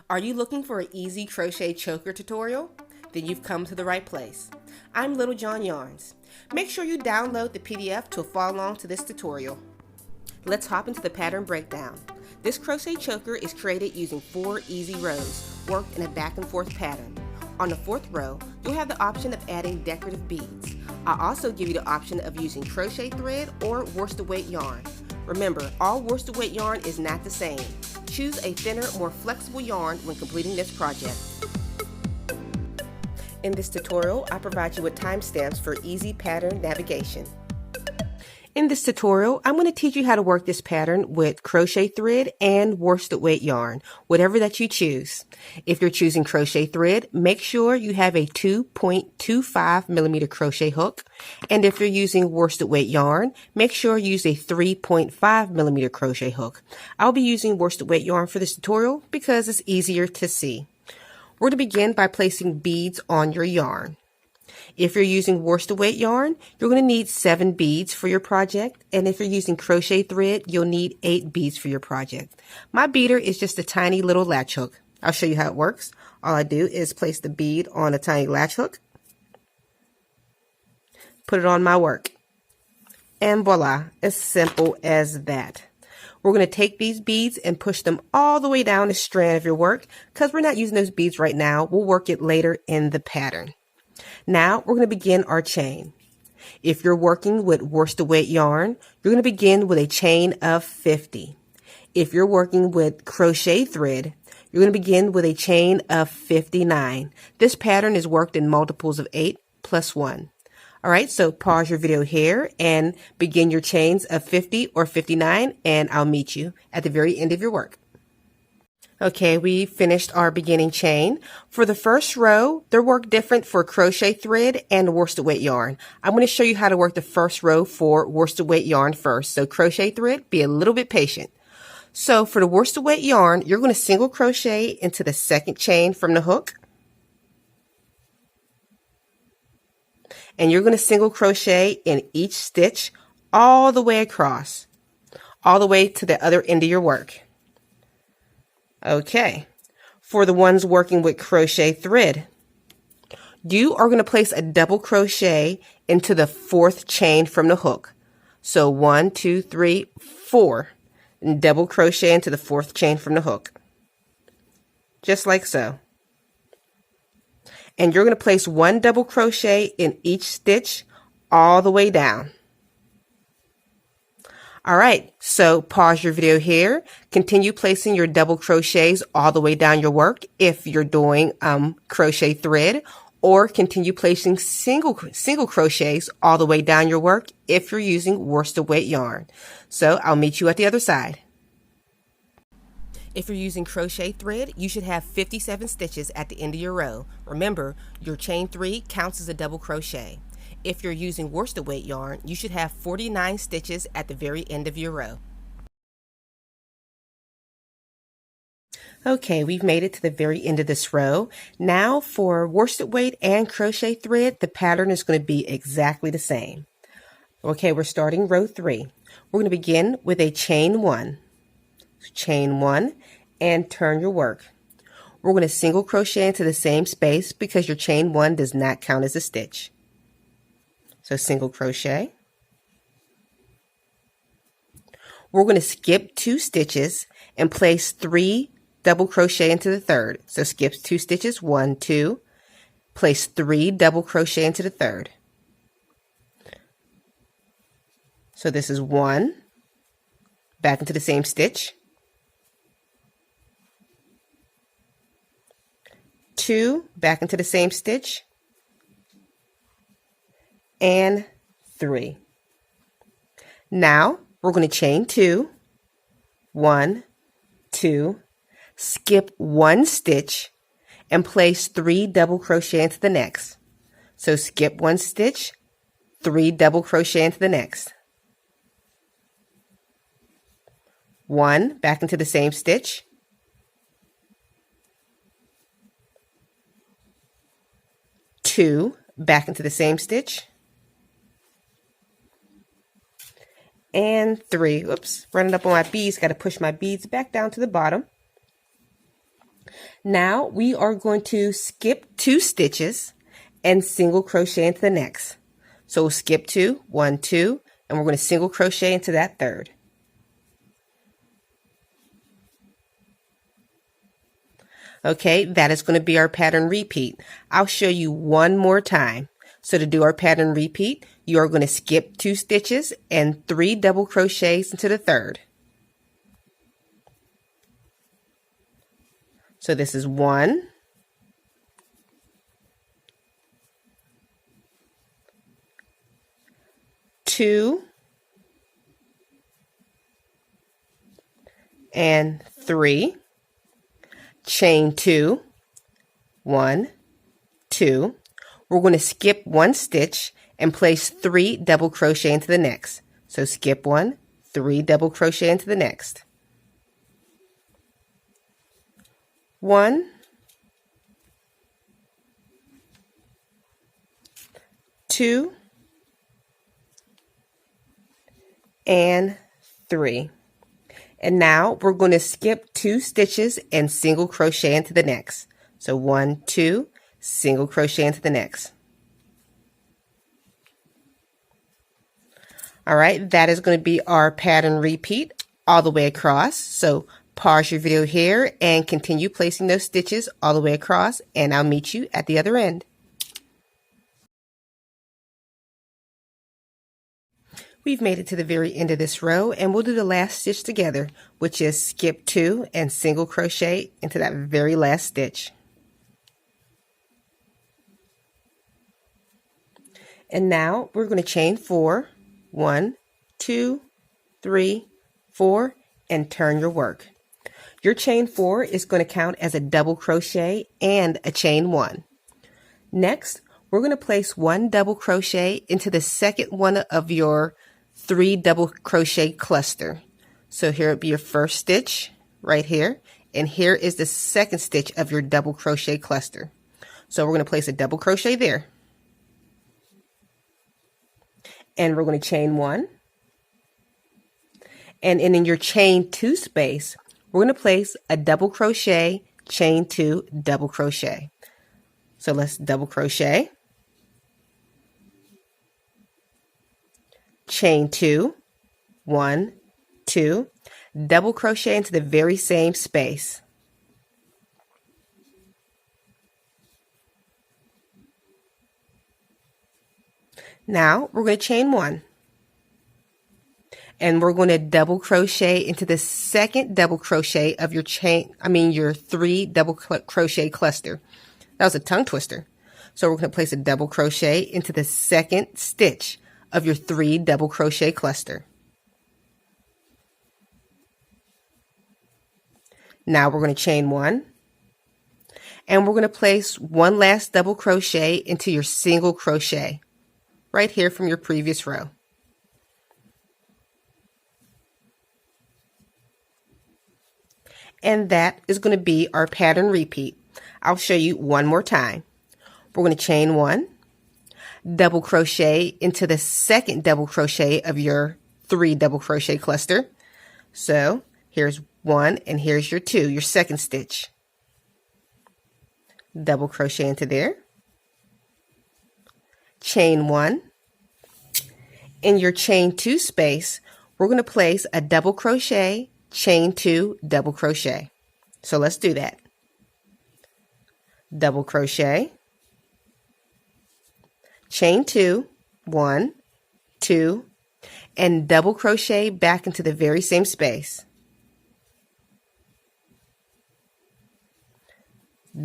Are you looking for an easy crochet choker tutorial? Then you've come to the right place. I'm Little John Yarns. Make sure you download the PDF to follow along to this tutorial. Let's hop into the pattern breakdown. This crochet choker is created using 4 easy rows, worked in a back and forth pattern. On the 4th row, you'll have the option of adding decorative beads. I'll also give you the option of using crochet thread or worsted weight yarn. Remember, all worsted weight yarn is not the same. Choose a thinner, more flexible yarn when completing this project. In this tutorial, I provide you with timestamps for easy pattern navigation. In this tutorial, I'm going to teach you how to work this pattern with crochet thread and worsted weight yarn, whatever that you choose. If you're choosing crochet thread, make sure you have a 2.25 millimeter crochet hook. And if you're using worsted weight yarn, make sure you use a 3.5 millimeter crochet hook. I'll be using worsted weight yarn for this tutorial because it's easier to see. We're going to begin by placing beads on your yarn. If you're using worsted weight yarn, you're going to need 7 beads for your project. And if you're using crochet thread, you'll need 8 beads for your project. My beader is just a tiny little latch hook. I'll show you how it works. All I do is place the bead on a tiny latch hook, put it on my work, and voila, as simple as that. We're going to take these beads and push them all the way down the strand of your work. Because we're not using those beads right now, we'll work it later in the pattern. Now we're going to begin our chain. If you're working with worsted weight yarn, you're going to begin with a chain of 50. If you're working with crochet thread, you're going to begin with a chain of 59. This pattern is worked in multiples of 8 plus 1. All right, so pause your video here and begin your chains of 50 or 59, and I'll meet you at the very end of your work. Okay, we finished our beginning chain. For the first row, they're worked different for crochet thread and worsted weight yarn. I'm going to show you how to work the first row for worsted weight yarn first. So crochet thread, be a little bit patient. So for the worsted weight yarn, you're going to single crochet into the second chain from the hook. And you're going to single crochet in each stitch all the way across, all the way to the other end of your work. Okay, for the ones working with crochet thread, you are going to place a double crochet into the 4th chain from the hook. So 1, 2, 3, 4, and double crochet into the 4th chain from the hook, just like so. And you're going to place 1 double crochet in each stitch all the way down. All right, so pause your video here. Continue placing your double crochets all the way down your work if you're doing crochet thread, or continue placing single crochets all the way down your work if you're using worsted weight yarn. So I'll meet you at the other side. If you're using crochet thread, you should have 57 stitches at the end of your row. Remember, your chain 3 counts as a double crochet. If you're using worsted weight yarn, you should have 49 stitches at the very end of your row. Okay, we've made it to the very end of this row. Now for worsted weight and crochet thread, the pattern is going to be exactly the same. Okay, we're starting row 3. We're going to begin with a chain 1. Chain 1 and turn your work. We're going to single crochet into the same space because your chain 1 does not count as a stitch. So single crochet. We're going to skip 2 stitches and place 3 double crochet into the 3rd. So skip 2 stitches, 1, 2, place 3 double crochet into the 3rd. So this is 1, back into the same stitch, 2, back into the same stitch, and 3. Now we're going to chain 2, 1, 2, skip 1 stitch and place 3 double crochet into the next. So skip 1 stitch, 3 double crochet into the next. 1, back into the same stitch, 2, back into the same stitch, and 3. Oops, running up on my beads, got to push my beads back down to the bottom. Now we are going to skip 2 stitches and single crochet into the next. So we'll skip 2, 1, 2, and we're going to single crochet into that third. Okay, that is going to be our pattern repeat. I'll show you one more time. So to do our pattern repeat, you are going to skip 2 stitches and 3 double crochets into the third. So this is 1, 2, and 3. Chain 2, 1, 2. We're going to skip 1 stitch and place 3 double crochet into the next. So skip 1, 3 double crochet into the next. 1, 2, and 3. And now we're going to skip 2 stitches and single crochet into the next. So 1, 2, single crochet into the next. All right, that is going to be our pattern repeat all the way across. So pause your video here and continue placing those stitches all the way across, and I'll meet you at the other end. We've made it to the very end of this row, and we'll do the last stitch together, which is skip 2 and single crochet into that very last stitch. And now we're going to chain 4, 1, 2, 3, 4, and turn your work. Your chain 4 is going to count as a double crochet and a chain 1. Next, we're going to place 1 double crochet into the second one of your 3 double crochet cluster. So here would be your first stitch right here, and here is the second stitch of your double crochet cluster. So we're going to place a double crochet there, and we're going to chain 1, and in your chain 2 space we're going to place a double crochet, chain 2, double crochet. So let's double crochet, chain 2, 1, 2, double crochet into the very same space. Now we're going to chain 1, and we're going to double crochet into the second double crochet of your your 3 double crochet cluster. That was a tongue twister. So we're going to place a double crochet into the second stitch of your 3 double crochet cluster. Now we're going to chain 1, and we're going to place 1 last double crochet into your single crochet right here from your previous row. And that is going to be our pattern repeat. I'll show you one more time. We're going to chain 1, double crochet into the second double crochet of your 3 double crochet cluster. So here's 1, and here's your 2, your second stitch. Double crochet into there, chain 1. In your chain 2 space, we're going to place a double crochet, chain 2, double crochet. So let's do that. Double crochet, chain 2, 1, 2, and double crochet back into the very same space.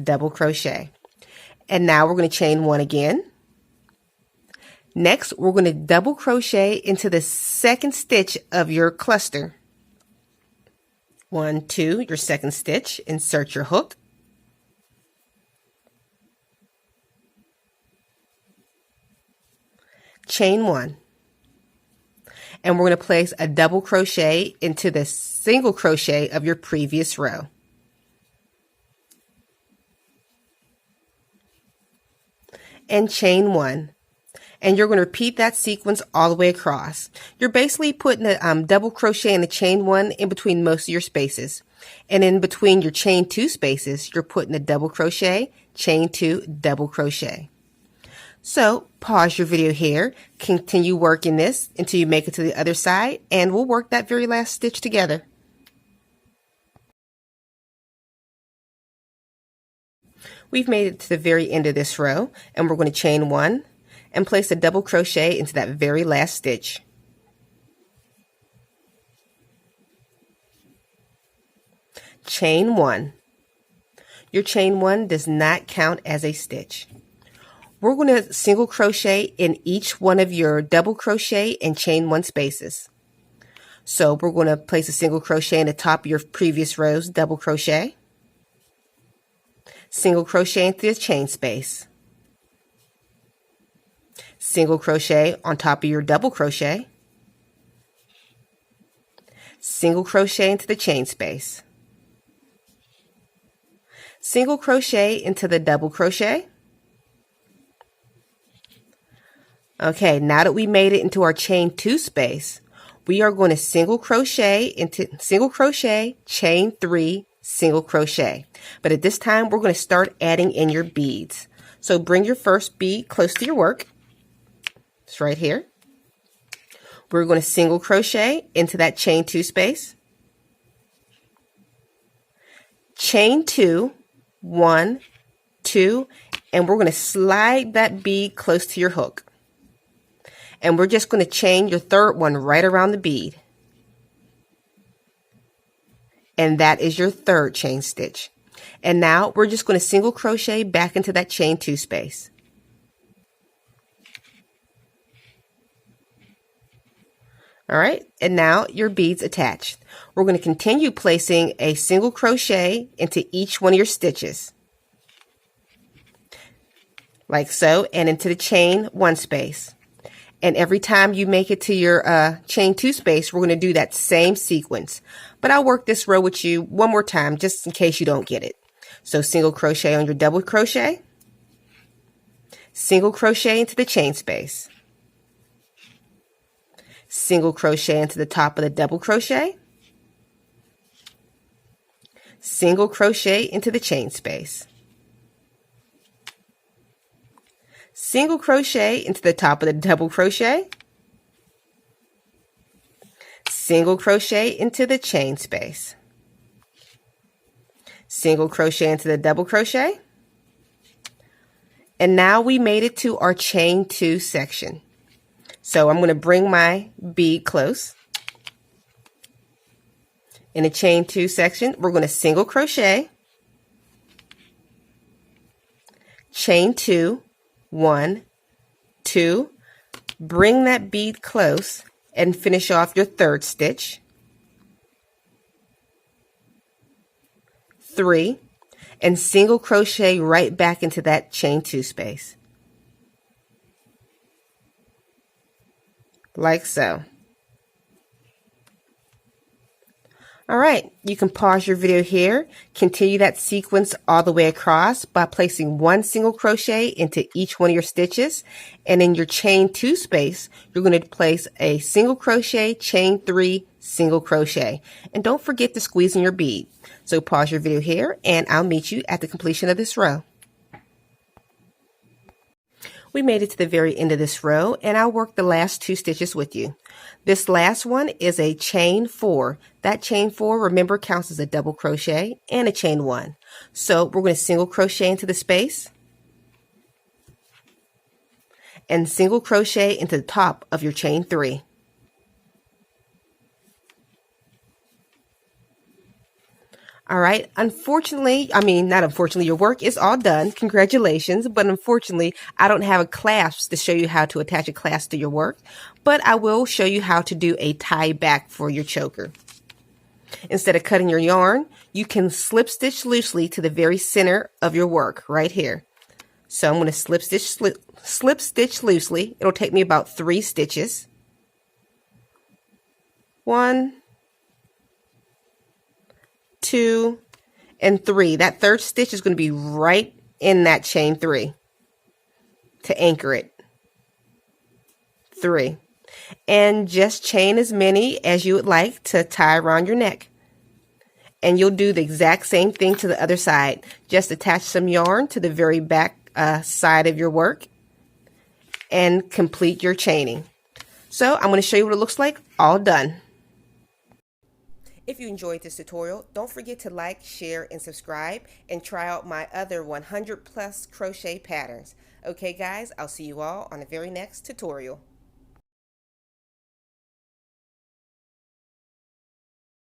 Double crochet. And now we're going to chain 1 again. Next, we're going to double crochet into the second stitch of your cluster. 1, 2, your second stitch, insert your hook. Chain 1. And we're going to place a double crochet into the single crochet of your previous row. And chain 1. And you're going to repeat that sequence all the way across. You're basically putting a double crochet and a chain 1 in between most of your spaces. And in between your chain 2 spaces, you're putting a double crochet, chain 2, double crochet. So pause your video here, continue working this until you make it to the other side, and we'll work that very last stitch together. We've made it to the very end of this row, and we're going to chain 1 and place a double crochet into that very last stitch. Chain 1. Your chain 1 does not count as a stitch. We're going to single crochet in each one of your double crochet and chain 1 spaces. So we're going to place a single crochet in the top of your previous row's double crochet, single crochet into the chain space, single crochet on top of your double crochet, single crochet into the chain space, single crochet into the double crochet. Okay, now that we made it into our chain 2 space, we are going to single crochet, chain 3, single crochet. But at this time, we're going to start adding in your beads. So bring your first bead close to your work. It's right here. We're going to single crochet into that chain 2 space. Chain 2, 1, 2, and we're going to slide that bead close to your hook. And we're just going to chain your third one right around the bead. And that is your third chain stitch. And now we're just going to single crochet back into that chain 2 space. All right, and now your beads attached. We're going to continue placing a single crochet into each one of your stitches. Like so, and into the chain 1 space. And every time you make it to your chain 2 space, we're going to do that same sequence. But I'll work this row with you one more time just in case you don't get it. So single crochet on your double crochet, single crochet into the chain space, single crochet into the top of the double crochet, single crochet into the chain space, single crochet into the top of the double crochet, single crochet into the chain space, single crochet into the double crochet, and now we made it to our chain 2 section. So I'm going to bring my bead close. In the chain 2 section, we're going to single crochet, chain 2, 1, 2, bring that bead close and finish off your third stitch, 3, and single crochet right back into that chain 2 space. Like so. All right, you can pause your video here, continue that sequence all the way across by placing 1 single crochet into each one of your stitches, and in your chain 2 space, you're going to place a single crochet, chain 3, single crochet. And don't forget to squeeze in your bead. So pause your video here, and I'll meet you at the completion of this row. We made it to the very end of this row, and I'll work the last 2 stitches with you. This last one is a chain 4. That chain 4, remember, counts as a double crochet and a chain 1. So we're going to single crochet into the space and single crochet into the top of your chain 3. All right, unfortunately, not unfortunately, your work is all done. Congratulations. But unfortunately, I don't have a clasp to show you how to attach a clasp to your work, but I will show you how to do a tie back for your choker. Instead of cutting your yarn, you can slip stitch loosely to the very center of your work right here. So I'm going to slip stitch loosely. It'll take me about 3 stitches. 1, 2, and 3. That third stitch is going to be right in that chain 3 to anchor it. 3. And just chain as many as you would like to tie around your neck. And you'll do the exact same thing to the other side. Just attach some yarn to the very back side of your work and complete your chaining. So I'm going to show you what it looks like all done. If you enjoyed this tutorial, don't forget to like, share, and subscribe, and try out my other 100+ crochet patterns. Okay guys, I'll see you all on the very next tutorial.